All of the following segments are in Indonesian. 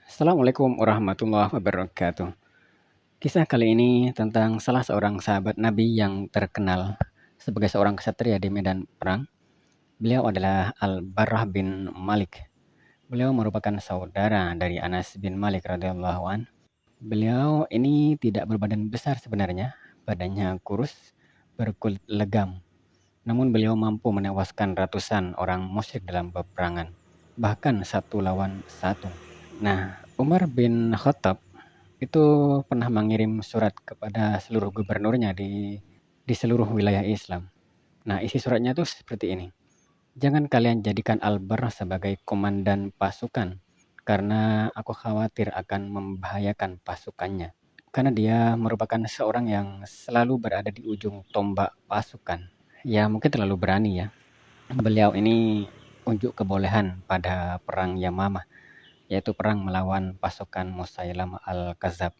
Assalamualaikum warahmatullahi wabarakatuh. Kisah kali ini tentang salah seorang sahabat Nabi yang terkenal sebagai seorang ksatria di medan perang. Beliau adalah Al-Barrah bin Malik. Beliau merupakan saudara dari Anas bin Malik radhiyallahu an. Beliau ini tidak berbadan besar sebenarnya, badannya kurus, berkulit legam. Namun beliau mampu menewaskan ratusan orang musyrik dalam peperangan, bahkan satu lawan satu. Nah, Umar bin Khattab itu pernah mengirim surat kepada seluruh gubernurnya di seluruh wilayah Islam. Nah, isi suratnya tuh seperti ini. Jangan kalian jadikan Al-Barrah sebagai komandan pasukan, karena aku khawatir akan membahayakan pasukannya. Karena dia merupakan seorang yang selalu berada di ujung tombak pasukan. Ya, mungkin terlalu berani ya. Beliau ini unjuk kebolehan pada perang Yamamah, yaitu perang melawan pasukan Musailamah al-Kadzab.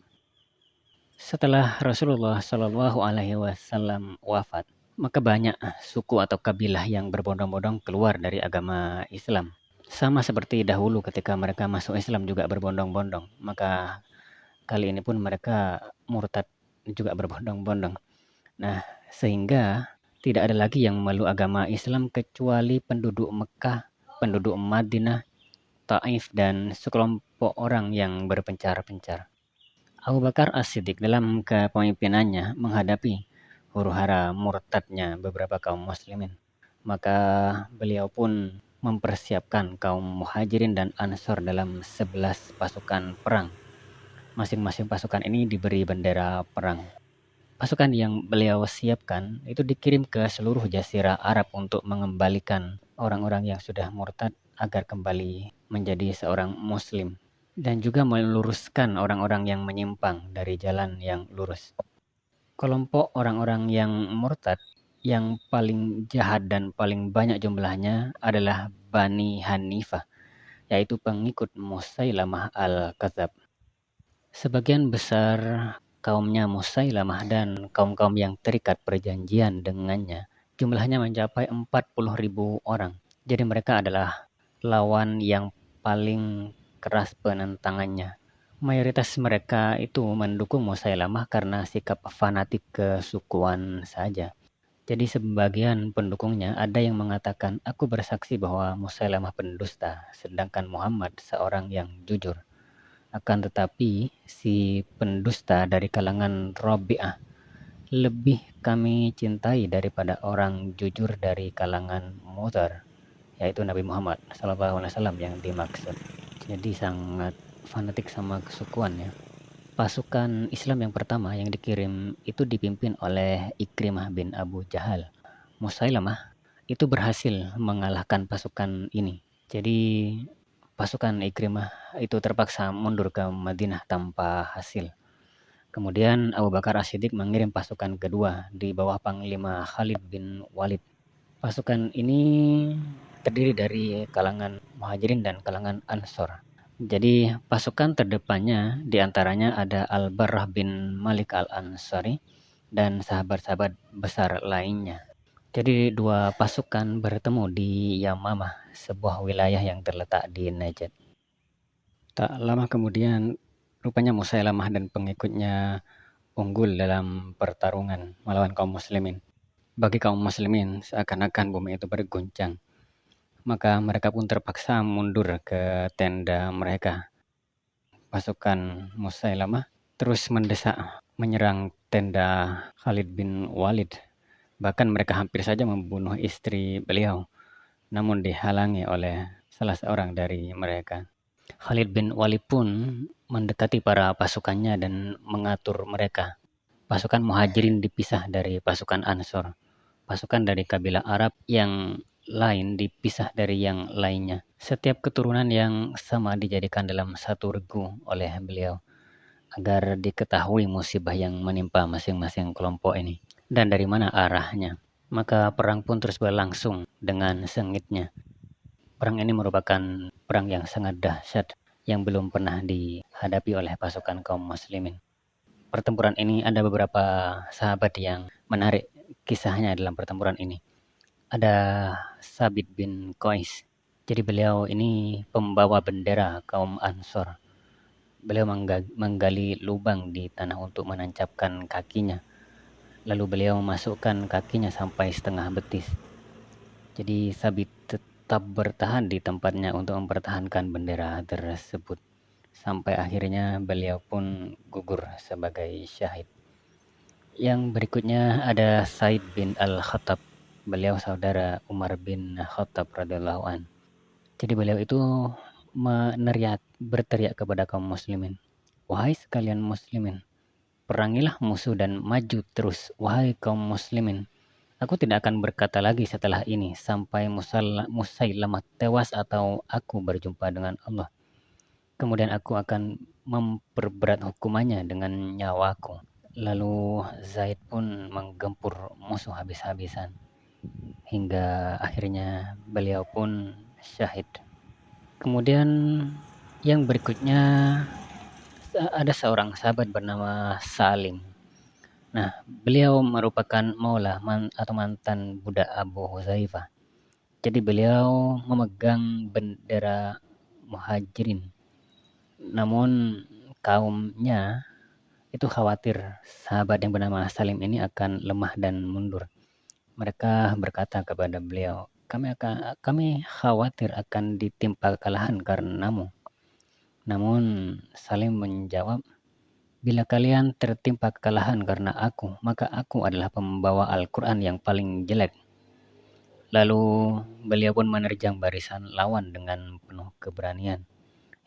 Setelah Rasulullah Shallallahu Alaihi Wasallam wafat, maka banyak suku atau kabilah yang berbondong-bondong keluar dari agama Islam. Sama seperti dahulu ketika mereka masuk Islam juga berbondong-bondong, maka kali ini pun mereka murtad juga berbondong-bondong. Nah, sehingga tidak ada lagi yang memeluk agama Islam kecuali penduduk Mekah, penduduk Madinah, Taif, dan sekelompok orang yang berpencar-pencar. Abu Bakar As-Siddiq dalam kepemimpinannya menghadapi huru-hara murtadnya beberapa kaum muslimin. Maka beliau pun mempersiapkan kaum muhajirin dan ansor dalam 11 pasukan perang. Masing-masing pasukan ini diberi bendera perang. Pasukan yang beliau siapkan itu dikirim ke seluruh jazirah Arab untuk mengembalikan orang-orang yang sudah murtad agar kembali menjadi seorang muslim, dan juga meluruskan orang-orang yang menyimpang dari jalan yang lurus. Kelompok orang-orang yang murtad yang paling jahat dan paling banyak jumlahnya adalah Bani Hanifah, yaitu pengikut Musailamah al-Kadzab. Sebagian besar kaumnya Musailamah dan kaum-kaum yang terikat perjanjian dengannya jumlahnya mencapai 40.000 orang. Jadi mereka adalah lawan yang paling keras penentangannya. Mayoritas mereka itu mendukung Musailamah karena sikap fanatik kesukuan saja. Jadi sebagian pendukungnya ada yang mengatakan, aku bersaksi bahwa Musailamah pendusta, sedangkan Muhammad seorang yang jujur. Akan tetapi si pendusta dari kalangan Rabi'ah lebih kami cintai daripada orang jujur dari kalangan Mudhar, yaitu Nabi Muhammad SAW yang dimaksud. Jadi sangat fanatik sama kesukuan ya. Pasukan Islam yang pertama yang dikirim itu dipimpin oleh Ikrimah bin Abu Jahal. Musailamah itu berhasil mengalahkan pasukan ini. Jadi pasukan Ikrimah itu terpaksa mundur ke Madinah tanpa hasil. Kemudian Abu Bakar As-Siddiq mengirim pasukan kedua di bawah Panglima Khalid bin Walid. Pasukan ini terdiri dari kalangan Muhajirin dan kalangan Ansor. Jadi pasukan terdepannya diantaranya ada Al-Barrah bin Malik al-Ansari dan sahabat-sahabat besar lainnya. Jadi dua pasukan bertemu di Yamamah, sebuah wilayah yang terletak di Najd. Tak lama kemudian, rupanya Musailamah dan pengikutnya unggul dalam pertarungan melawan kaum muslimin. Bagi kaum muslimin, seakan-akan bumi itu berguncang. Maka mereka pun terpaksa mundur ke tenda mereka. Pasukan Musailamah terus mendesak, menyerang tenda Khalid bin Walid. Bahkan mereka hampir saja membunuh istri beliau, namun dihalangi oleh salah seorang dari mereka. Khalid bin Walid pun mendekati para pasukannya dan mengatur mereka. Pasukan Muhajirin dipisah dari pasukan Ansor. Pasukan dari kabilah Arab yang lain dipisah dari yang lainnya. Setiap keturunan yang sama dijadikan dalam satu regu oleh beliau agar diketahui musibah yang menimpa masing-masing kelompok ini dan dari mana arahnya. Maka perang pun terus berlangsung dengan sengitnya. Perang ini merupakan perang yang sangat dahsyat yang belum pernah dihadapi oleh pasukan kaum muslimin. Pertempuran ini ada beberapa sahabat yang menarik kisahnya dalam pertempuran ini. Ada Sabit bin Qais. Jadi beliau ini pembawa bendera kaum Ansor. Beliau menggali lubang di tanah untuk menancapkan kakinya. Lalu beliau memasukkan kakinya sampai setengah betis. Jadi Sabit tetap bertahan di tempatnya untuk mempertahankan bendera tersebut. Sampai akhirnya beliau pun gugur sebagai syahid. Yang berikutnya ada Said bin Al-Khattab. Beliau saudara Umar bin Khattab radhiyallahu an. Jadi beliau itu berteriak kepada kaum muslimin. Wahai sekalian muslimin, perangilah musuh dan maju terus, wahai kaum muslimin. Aku tidak akan berkata lagi setelah ini sampai Musailamah tewas atau aku berjumpa dengan Allah. Kemudian aku akan memperberat hukumannya dengan nyawaku. Lalu Zaid pun menggempur musuh habis-habisan hingga akhirnya beliau pun syahid. Kemudian yang berikutnya ada seorang sahabat bernama Salim. Nah, beliau merupakan maula atau mantan budak Abu Huzaifah. Jadi beliau memegang bendera Muhajirin. Namun kaumnya itu khawatir sahabat yang bernama Salim ini akan lemah dan mundur. Mereka berkata kepada beliau, kami khawatir akan ditimpa kekalahan karenamu. Namun Salim menjawab, bila kalian tertimpa kekalahan karena aku, maka aku adalah pembawa Al-Quran yang paling jelek. Lalu beliau pun menerjang barisan lawan dengan penuh keberanian.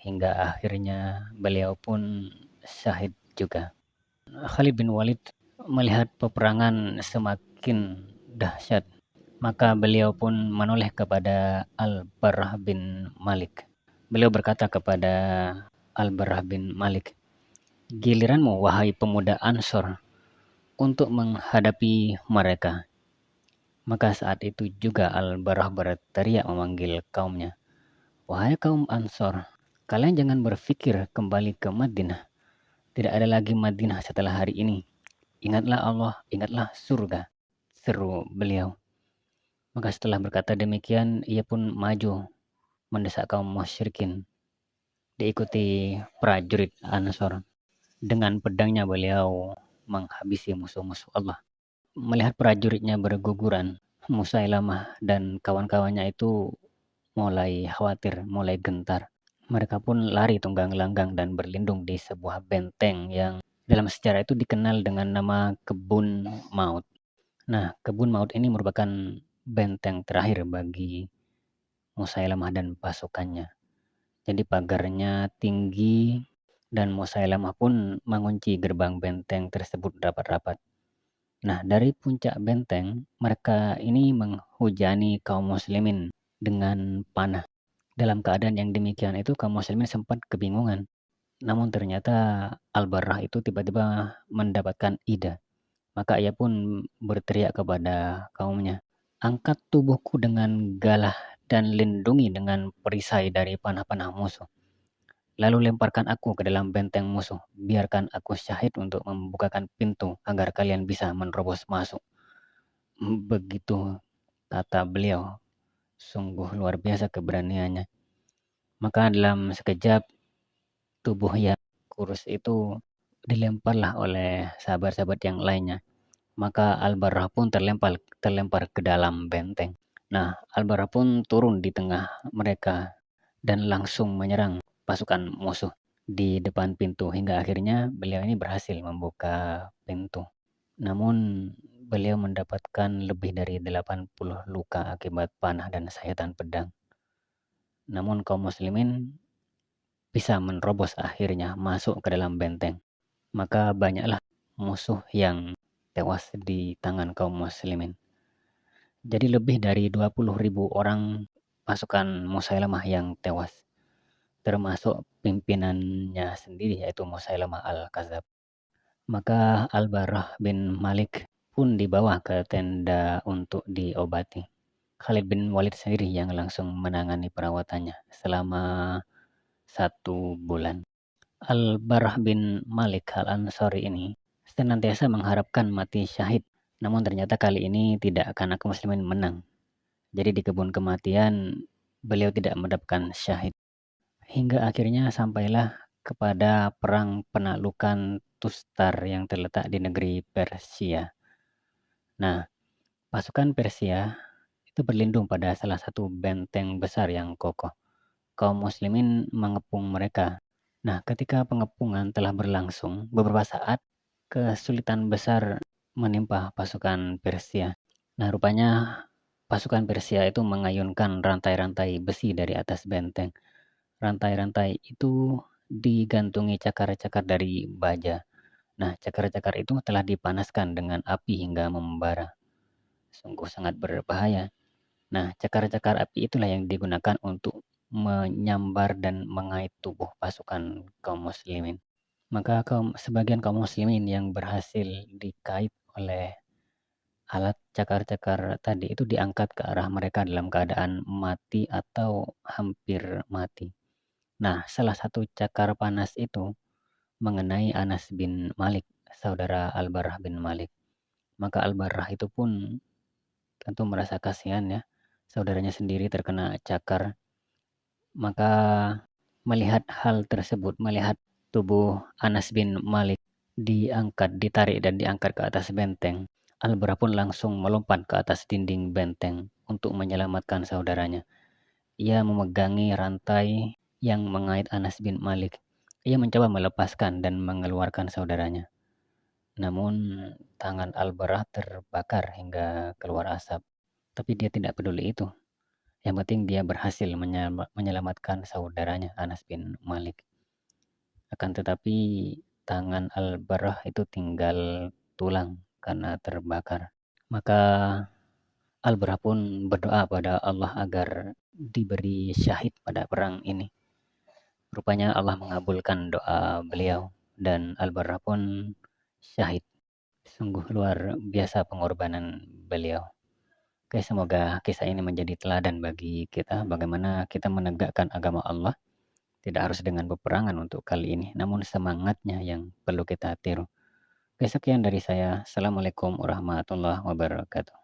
Hingga akhirnya beliau pun syahid juga. Khalid bin Walid melihat peperangan semakin dahsyat, maka beliau pun menoleh kepada Al-Barrah bin Malik. Beliau berkata kepada Al-Barrah bin Malik, giliranmu wahai pemuda Ansor untuk menghadapi mereka. Maka saat itu juga Al-Barrah berteriak memanggil kaumnya, wahai kaum Ansor, kalian jangan berpikir kembali ke Madinah. Tidak ada lagi Madinah setelah hari ini. Ingatlah Allah, ingatlah surga, seru beliau. Maka setelah berkata demikian, ia pun maju mendesak kaum musyrikin. Diikuti prajurit Ansor. Dengan pedangnya beliau menghabisi musuh-musuh Allah. Melihat prajuritnya berguguran, Musailamah dan kawan-kawannya itu mulai khawatir, mulai gentar. Mereka pun lari tunggang langgang dan berlindung di sebuah benteng yang dalam sejarah itu dikenal dengan nama Kebun Maut. Nah, Kebun Maut ini merupakan benteng terakhir bagi Musailamah dan pasukannya. Jadi pagarnya tinggi dan Musailamah pun mengunci gerbang benteng tersebut rapat-rapat. Nah, dari puncak benteng, mereka ini menghujani kaum muslimin dengan panah. Dalam keadaan yang demikian itu, kaum muslimin sempat kebingungan. Namun ternyata Al-Barrah itu tiba-tiba mendapatkan ide. Maka ia pun berteriak kepada kaumnya, angkat tubuhku dengan galah dan lindungi dengan perisai dari panah-panah musuh. Lalu lemparkan aku ke dalam benteng musuh. Biarkan aku syahid untuk membukakan pintu agar kalian bisa menerobos masuk. Begitu kata beliau. Sungguh luar biasa keberaniannya. Maka dalam sekejap tubuh yang kurus itu dilemparlah oleh sahabat-sahabat yang lainnya. Maka Al-Barrah pun terlempar ke dalam benteng. Nah, Al-Barrah pun turun di tengah mereka dan langsung menyerang pasukan musuh di depan pintu hingga akhirnya beliau ini berhasil membuka pintu. Namun beliau mendapatkan lebih dari 80 luka akibat panah dan sayatan pedang. Namun kaum muslimin bisa menerobos akhirnya masuk ke dalam benteng. Maka banyaklah musuh yang tewas di tangan kaum muslimin. Jadi lebih dari 20.000 orang pasukan Musailamah yang tewas. Termasuk pimpinannya sendiri yaitu Musailamah al-Kadzab. Maka Al-Barrah bin Malik pun dibawa ke tenda untuk diobati. Khalid bin Walid sendiri yang langsung menangani perawatannya selama 1 bulan. Al-Barrah bin Malik al-Ansari ini senantiasa mengharapkan mati syahid. Namun ternyata kali ini tidak akan kaum muslimin menang. Jadi di kebun kematian beliau tidak mendapatkan syahid. Hingga akhirnya sampailah kepada perang penaklukan Tustar yang terletak di negeri Persia. Nah, pasukan Persia itu berlindung pada salah satu benteng besar yang kokoh. Kaum muslimin mengepung mereka. Nah, ketika pengepungan telah berlangsung beberapa saat, kesulitan besar menimpa pasukan Persia. Nah, rupanya pasukan Persia itu mengayunkan rantai-rantai besi dari atas benteng. Rantai-rantai itu digantungi cakar-cakar dari baja. Nah, cakar-cakar itu telah dipanaskan dengan api hingga membara. Sungguh sangat berbahaya. Nah, cakar-cakar api itulah yang digunakan untuk menyambar dan mengait tubuh pasukan kaum muslimin. Maka sebagian kaum muslimin yang berhasil dikait oleh alat cakar-cakar tadi itu diangkat ke arah mereka dalam keadaan mati atau hampir mati. Nah, salah satu cakar panas itu mengenai Anas bin Malik, saudara Al-Barrah bin Malik. Maka Al-Barrah itu pun tentu merasa kasihan ya, saudaranya sendiri terkena cakar. Maka melihat hal tersebut, melihat tubuh Anas bin Malik ditarik dan diangkat ke atas benteng, Al-Bara pun langsung melompat ke atas dinding benteng untuk menyelamatkan saudaranya. Ia memegangi rantai yang mengait Anas bin Malik. Ia mencoba melepaskan dan mengeluarkan saudaranya. Namun tangan Al-Bara terbakar hingga keluar asap. Tapi dia tidak peduli itu. Yang penting dia berhasil menyelamatkan saudaranya Anas bin Malik. Akan tetapi tangan Al-Barrah itu tinggal tulang karena terbakar. Maka Al-Barrah pun berdoa pada Allah agar diberi syahid pada perang ini. Rupanya Allah mengabulkan doa beliau dan Al-Barrah pun syahid. Sungguh luar biasa pengorbanan beliau. Oke, semoga kisah ini menjadi teladan bagi kita bagaimana kita menegakkan agama Allah. Tidak harus dengan peperangan untuk kali ini, namun semangatnya yang perlu kita tiru. Oke, sekian dari saya. Assalamualaikum warahmatullahi wabarakatuh.